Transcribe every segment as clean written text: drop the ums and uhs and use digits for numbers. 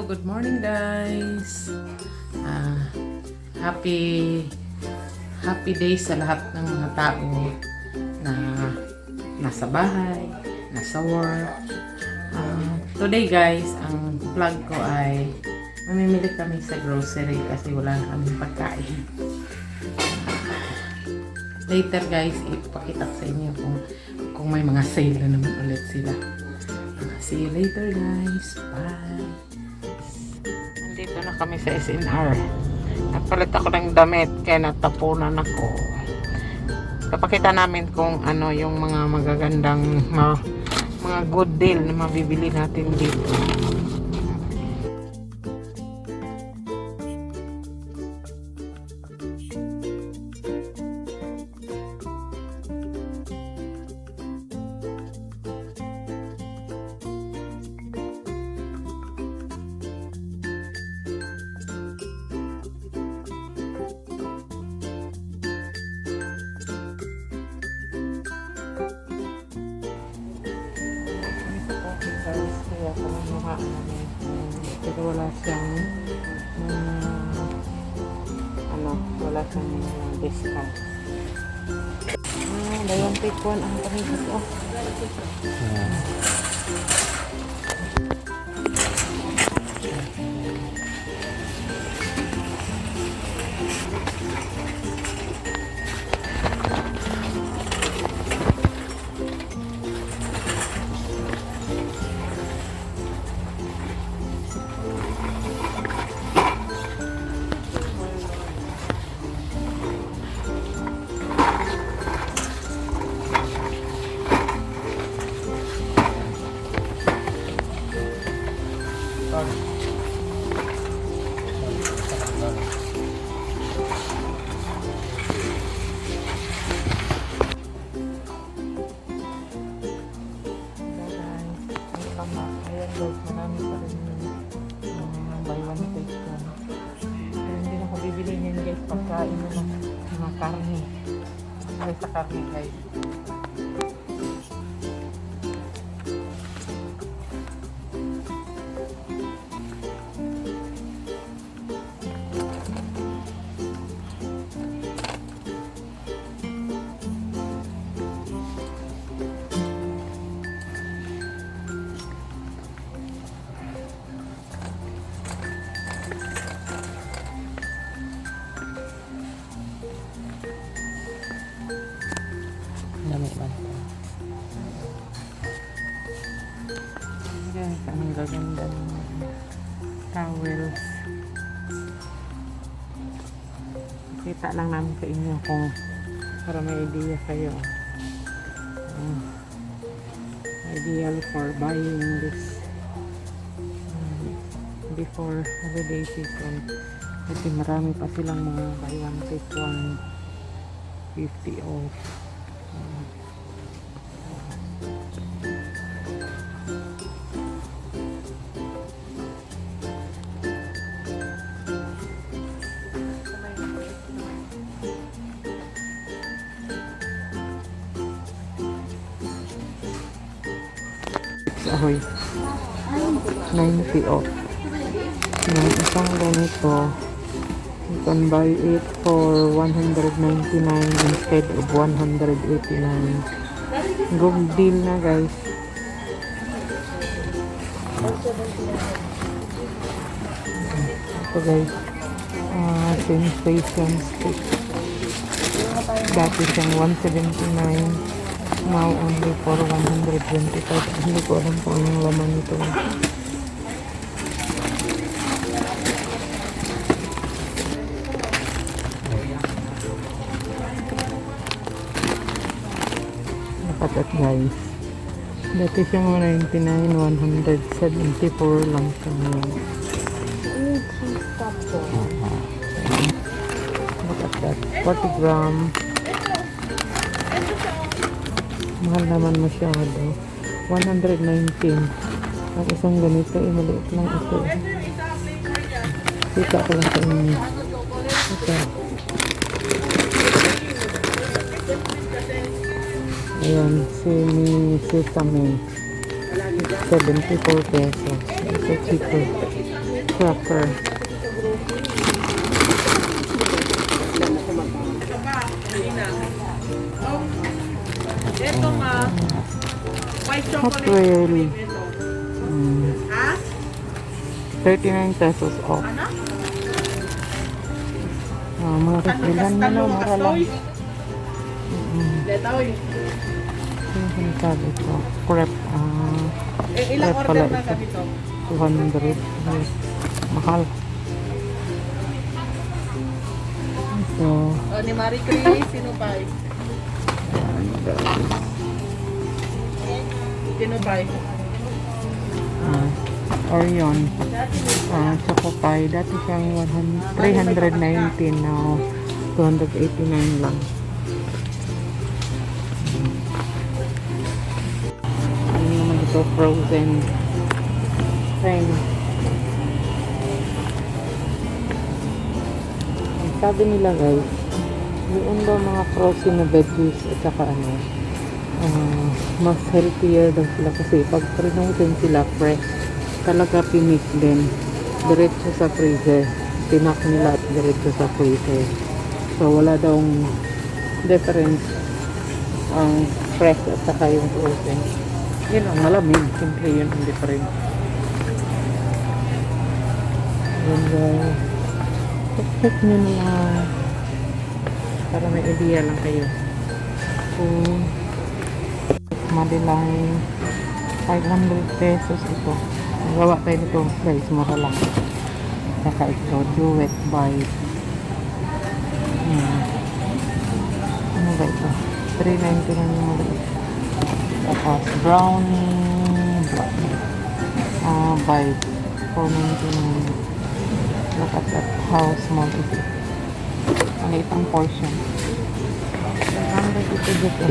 good morning guys. Happy day sa lahat ng mga tao na nasa bahay, nasa work. Today guys, ang vlog ko ay mamimili kami sa grocery kasi wala kaming pagkain. Later guys, ipakita ko sa inyo kung may mga sale na naman ulit sila. See you later guys. Bye. Nandito na kami sa SNR. Nagpalit ako ng damit kaya natapunan ako. Papakita namin kung ano yung mga magagandang mga good deal na mabibili natin dito. Kaya kumuha namin pero wala siyang wala siyang discount. Dayon take one ang pamilya ko. Ayan guys, marami pa rin yung buy one take one. Pero hindi na ko bibili niyan guys, pagkain na lang mga karne. Ay sa karne guys. Dami ba ito? Guys, ang gaganda ng towels. Kita lang namin sa inyo kung para may idea kayo. Ideal for buying this before holiday season. Kasi marami pa silang mga buy one take one 50 off. Ahoy 90 off. Yung isang ganito, you can buy it for 199 instead of 189. Good deal na guys. Ito guys, sensation stick. Dati siyang 179. Now only for 125. Hindi ko alam kung anong laman nito. Nakatat guys. Dati siyang 199, 174 lang siya ngayon. Nakatat 40 gram. Mahal naman masyado. 119. Ang isang ganito, maliit lang ito. Kita ko lang sa inyo. Ito. Ayan, sesame. 74 pesos. Ito cheaper. cracker. Ito ma. White Not chocolate. really. Ha? 39 pesos off. Ano? Mga bilhan nila, mura lang. Letoy. Yung sabi ko, crepe. Ilang Crepe order pala na ito. kami to? 200. Ay, mahal. So, Ni Marie Chris, sino pa? Sino pa? Orion. Choco pie. Dati siyang 319 now 289 lang. Ano naman ito? Frozen. Thing. Sabi nila guys, yun ba mga frozen na veggies at saka mas healthier daw sila kasi pag frozen sila fresh, talaga pinik din diretso sa freezer, pinak nila at diretso sa freezer, so wala daw difference ang fresh at saka yung frozen. Yun ang malamig, siyempre yun ang difference. Yun guys, check nyo na lang para may idea lang kayo kung madilang 500 pesos ito. Magawa tayo nito guys, mura lang. Saka ito, duet bite. Ano ba ito? 3.99 yung maliit. Tapos brownie bite 4.99. Look at that, how small is it. Ang itang portion. 100 ito dito.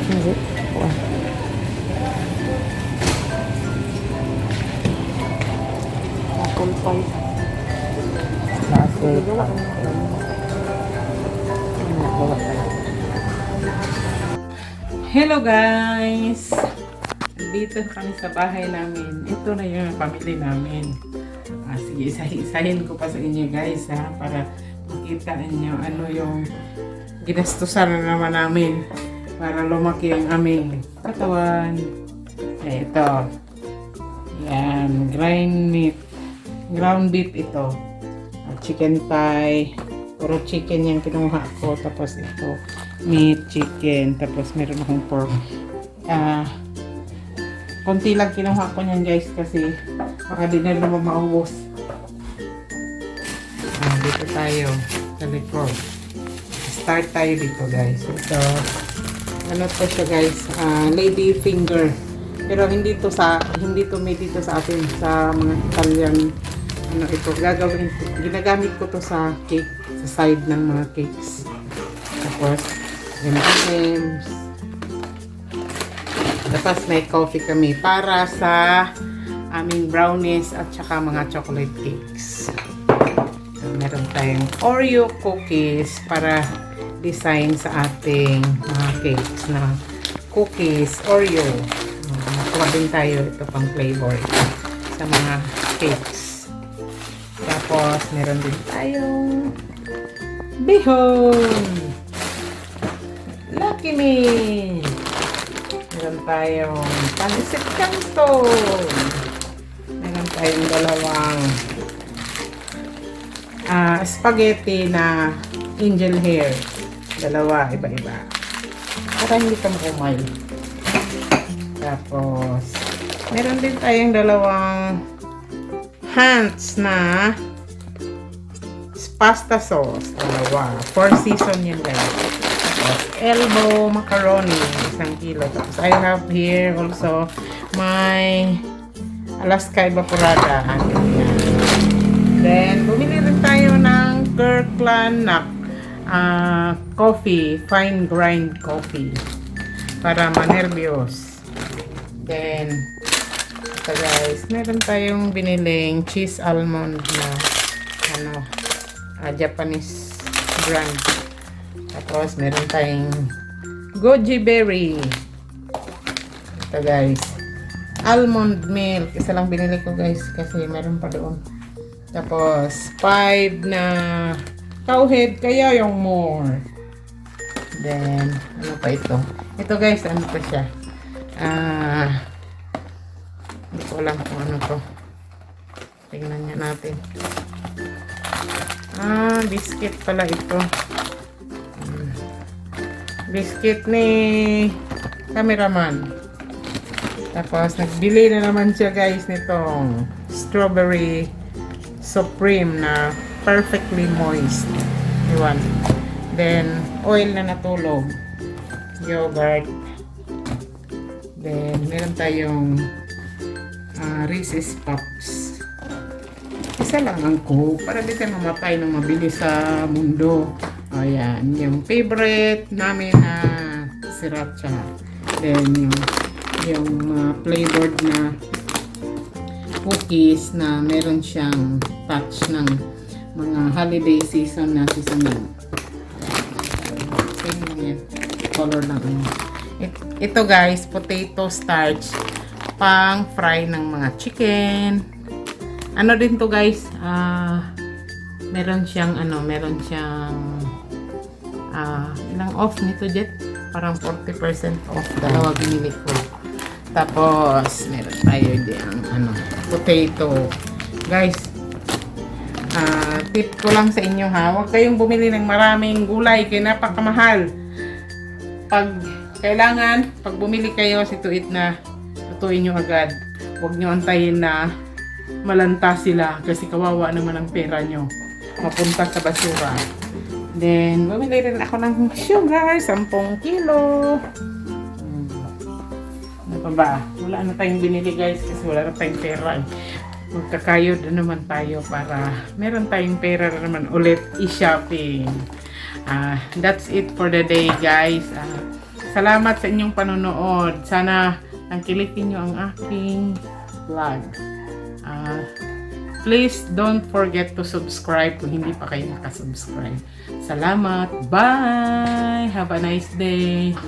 Hindi. Apple pie. Hello guys! Dito kami sa bahay namin. Ito na yung pamilya namin. Sige, isahin ko pa sa inyo guys ha, para makita niyo ano yung ginastusan na naman namin para lumaki ang aming katawan. Ito. Yan, ground beef ito. Chicken thigh. Puro chicken yung kinuha ko. Tapos ito, meat, chicken. Tapos meron akong pork. Konti lang kinuha ko niyan guys kasi baka di na naman maubos. Dito tayo sa likod. Start tayo dito guys. Ito, ano to siya guys, lady finger. Pero hindi to made dito sa atin sa mga Italian. Ano ito, ginagamit ko to sa cake, sa side ng mga cakes. Tapos M&M's. Tapos may coffee kami para sa aming brownies at saka mga chocolate cakes. Meron tayong Oreo cookies para design sa ating mga cakes na cookies, Oreo. Nakuha din tayo ito pang flavor sa mga cakes. Tapos meron din tayong bihon. Lucky Me. Meron tayong pancit canton. Meron tayong dalawang spaghetti na angel hair. Dalawa, iba-iba. Para hindi ka makumay. Tapos, meron din tayong dalawang hands na pasta sauce. Dalawa. 4 season yan guys. Tapos, elbow macaroni. 1 kilo. Tapos, I have here also my Alaska Evaporada. Yan. Then, bumili rin tayo ng Kirkland na coffee, fine grind coffee para manervyos. Then, ito guys, meron tayong biniling cheese almond na Japanese brand. Tapos, meron tayong goji berry. Ito guys, almond milk. Isa lang binili ko guys kasi meron pa doon. Tapos 5 na cowhead, kaya yung more. Then, ano pa ito? Ito guys, ano pa siya? Hindi ko alam kung ano to. Tingnan niya natin. Biscuit pala ito. Biscuit ni cameraman. Tapos, nagbili na naman siya guys nitong strawberry supreme na perfectly moist. Iwan. Then, oil na natulog. Yogurt. Then, meron tayong Reese's Puffs. Isa lang ang Coke para di tayo mamatay ng mabilis sa mundo. Ayan, yung favorite namin na sriracha. Then, yung flavored na cookies na meron siyang touch ng mga holiday season na seasoning. Same lang yan. Color lang. Ito guys, potato starch pang fry ng mga chicken. Ano din to guys, meron siyang ilang off nito Jet? Parang 40% off. Dalawa binili ko. Tapos, meron tayo diyang potato. Guys, tip ko lang sa inyo ha, huwag kayong bumili ng maraming gulay kaya napakamahal. Pag kailangan, pag bumili kayo, situit na lutuin nyo agad. Huwag nyo antayin na malanta sila kasi kawawa naman ang pera nyo. Mapunta sa basura. Then, bumili rin ako ng sugar, 10 kilo. Ano pa ba? Wala na tayong binili guys kasi wala na tayong pera. Magkakayod na naman tayo para meron tayong pera na naman ulit i-shopping. That's it for the day guys. Salamat sa inyong panonood. Sana tangkilikin nyo ang aking vlog. Please don't forget to subscribe kung hindi pa kayo nakasubscribe. Salamat. Bye! Have a nice day.